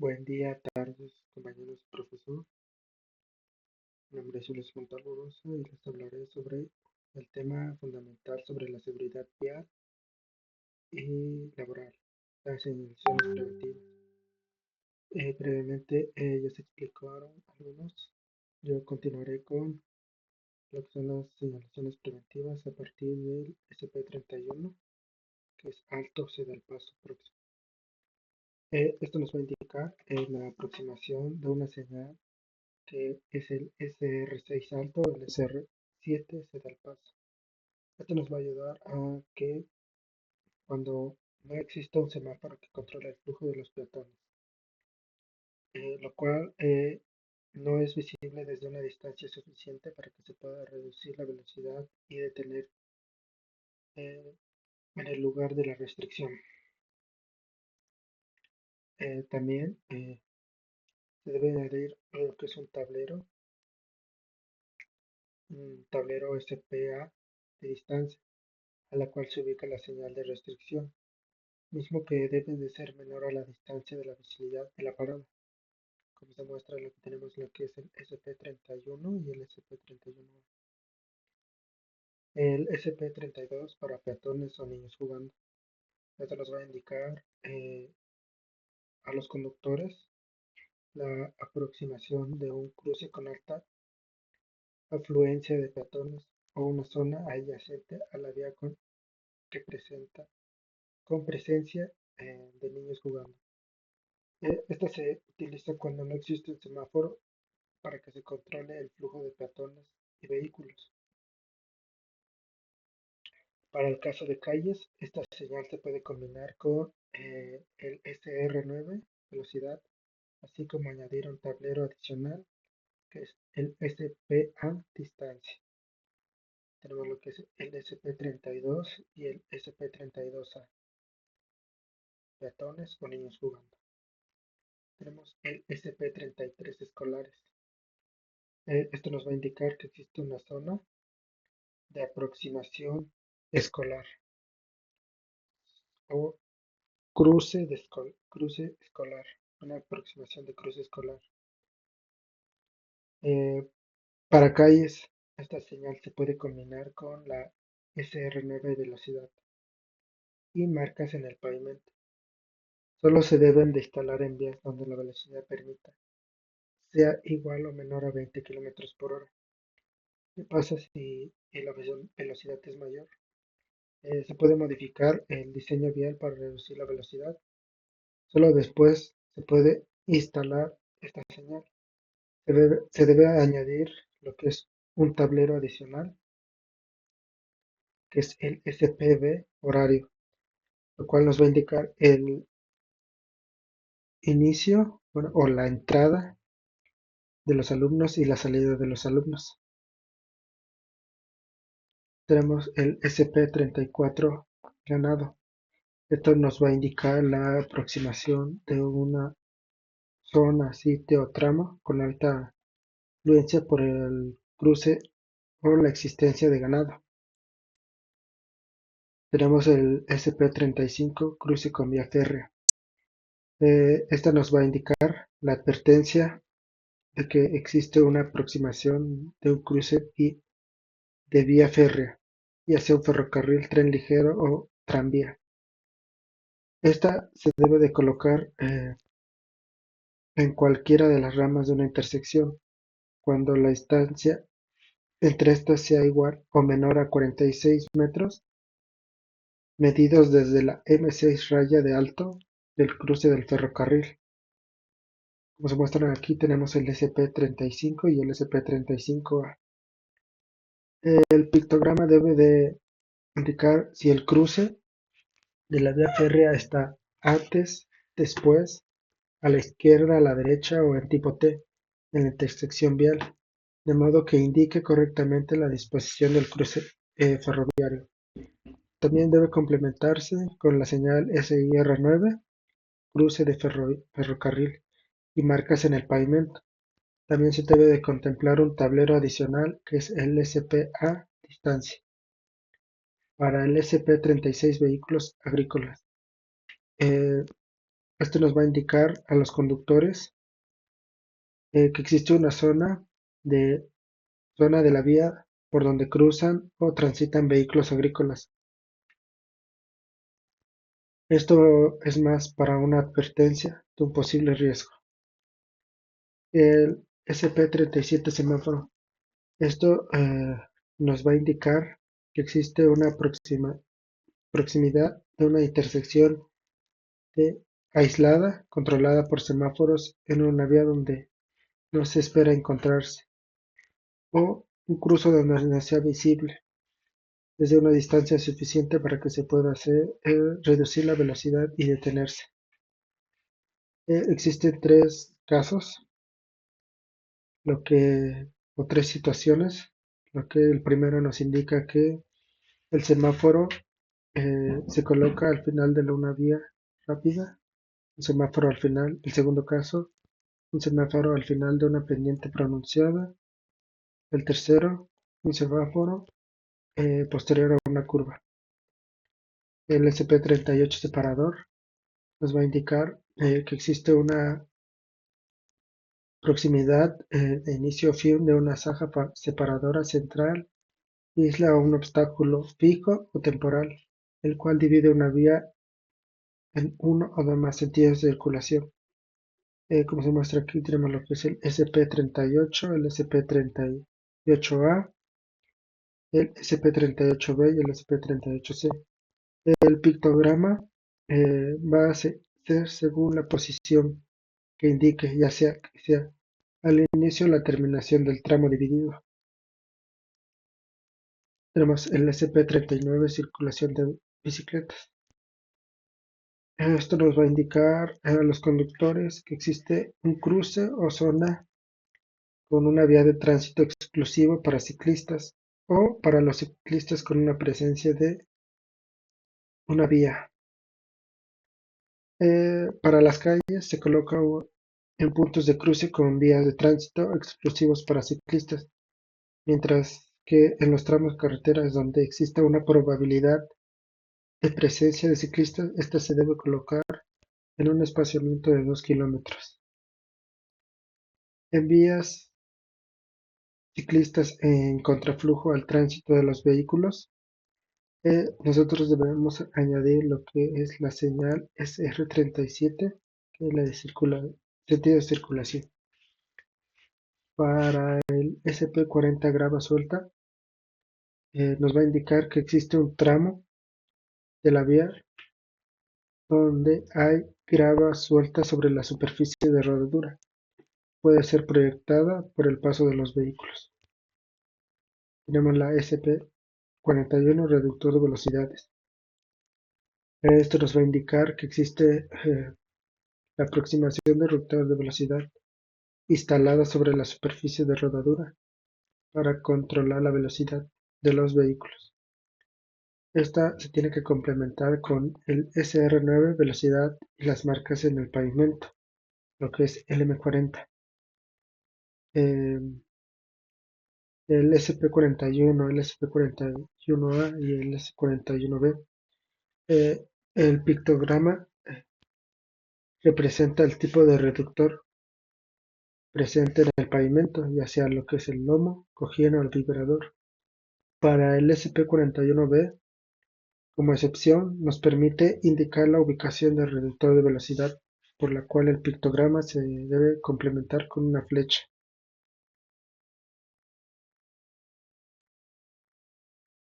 Buen día, tardes, compañeros, profesor. Mi nombre es Luis Montalborosa y les hablaré sobre el tema fundamental sobre la seguridad vial y laboral, las señalizaciones preventivas. Brevemente, ya se explicaron algunos. Yo continuaré con lo que son las señalizaciones preventivas a partir del SP31, que es alto se da el paso próximo. Esto nos va a indicar la aproximación de una señal que es el SR6 alto, el SR7 se da el paso. Esto nos va a ayudar a que cuando no exista un semáforo que controle el flujo de los peatones, lo cual no es visible desde una distancia suficiente para que se pueda reducir la velocidad y detener eh, en el lugar de la restricción. También se debe añadir lo que es un tablero SPA de distancia, a la cual se ubica la señal de restricción, mismo que debe de ser menor a la distancia de la visibilidad de la parada, como se muestra lo que tenemos lo que es el SP31 y el SP31. El SP32 para peatones o niños jugando. Esto nos va a indicar a los conductores la aproximación de un cruce con alta afluencia de peatones o una zona adyacente a la vía que presenta con presencia de niños jugando. Esta se utiliza cuando no existe un semáforo para que se controle el flujo de peatones y vehículos. Para el caso de calles, esta señal se puede combinar con el SR9, velocidad, así como añadir un tablero adicional que es el SPA, distancia. Tenemos lo que es el SP32 y el SP32A, peatones o niños jugando. Tenemos el SP33, escolares. Esto nos va a indicar que existe una zona de aproximación escolar o cruce escolar, una aproximación de cruce escolar. Eh, para calles, esta señal se puede combinar con la SR9 velocidad y marcas en el pavimento. Solo se deben de instalar en vías donde la velocidad permita sea igual o menor a 20 km por hora. ¿Qué pasa si la velocidad es mayor? Se puede modificar el diseño vial para reducir la velocidad. Solo después se puede instalar esta señal. Se debe añadir lo que es un tablero adicional, que es el SPB horario, lo cual nos va a indicar el inicio, bueno, o la entrada de los alumnos y la salida de los alumnos. Tenemos el SP34 ganado. Esto nos va a indicar la aproximación de una zona, sitio o tramo con alta influencia por el cruce o la existencia de ganado. Tenemos el SP35, cruce con vía férrea. Esta nos va a indicar la advertencia de que existe una aproximación de un cruce de vía férrea, ya sea un ferrocarril, tren ligero o tranvía. Esta se debe de colocar en cualquiera de las ramas de una intersección, cuando la distancia entre estas sea igual o menor a 46 metros, medidos desde la M6 raya de alto del cruce del ferrocarril. Como se muestran aquí, tenemos el SP35 y el SP35A. El pictograma debe de indicar si el cruce de la vía férrea está antes, después, a la izquierda, a la derecha o en tipo T en la intersección vial, de modo que indique correctamente la disposición del cruce ferroviario. También debe complementarse con la señal SIR9, cruce de ferrocarril, y marcas en el pavimento. También se debe de contemplar un tablero adicional que es el SPA distancia para el SP36 vehículos agrícolas. Eh, Esto nos va a indicar a los conductores que existe una de, zona de la vía por donde cruzan o transitan vehículos agrícolas. Esto es más para una advertencia de un posible riesgo. El SP37 semáforo. Esto nos va a indicar que existe una proximidad de una intersección aislada, controlada por semáforos en una vía donde no se espera encontrarse, o un cruce donde no sea visible desde una distancia suficiente para que se pueda reducir la velocidad y detenerse. Existen tres casos, lo que, o tres situaciones, lo que el primero nos indica que el semáforo se coloca al final de una vía rápida, un semáforo al final, el segundo caso, un semáforo al final de una pendiente pronunciada, el tercero, un semáforo posterior a una curva. El SP38 separador nos va a indicar que existe una proximidad de inicio o fin de una zanja separadora central, isla o un obstáculo fijo o temporal, el cual divide una vía en uno o dos más sentidos de circulación. Como se muestra aquí, tenemos lo que es el SP38, el SP38A, el SP38B y el SP38C. El pictograma va a ser según la posición que indique, ya sea que sea al inicio o la terminación del tramo dividido. Tenemos el SP39, circulación de bicicletas. Esto nos va a indicar a los conductores que existe un cruce o zona con una vía de tránsito exclusivo para ciclistas o para los ciclistas con una presencia de una vía. Para las calles se coloca en puntos de cruce con vías de tránsito exclusivos para ciclistas, mientras que en los tramos carreteras donde exista una probabilidad de presencia de ciclistas, esta se debe colocar en un espaciamiento de 2 kilómetros. En vías ciclistas en contraflujo al tránsito de los vehículos, nosotros debemos añadir lo que es la señal SR37, que es la de sentido de circulación. Para el SP40 grava suelta, nos va a indicar que existe un tramo de la vía donde hay grava suelta sobre la superficie de rodadura. Puede ser proyectada por el paso de los vehículos. Tenemos la SP41 reductor de velocidades. Esto nos va a indicar que existe la aproximación de reductor de velocidad instalada sobre la superficie de rodadura para controlar la velocidad de los vehículos. Esta se tiene que complementar con el SR9 velocidad y las marcas en el pavimento, lo que es LM40. Eh, el SP41, el SP41A y el S41B. El pictograma representa el tipo de reductor presente en el pavimento, ya sea lo que es el lomo, cojín o el vibrador. Para el SP41B, como excepción, nos permite indicar la ubicación del reductor de velocidad, por la cual el pictograma se debe complementar con una flecha.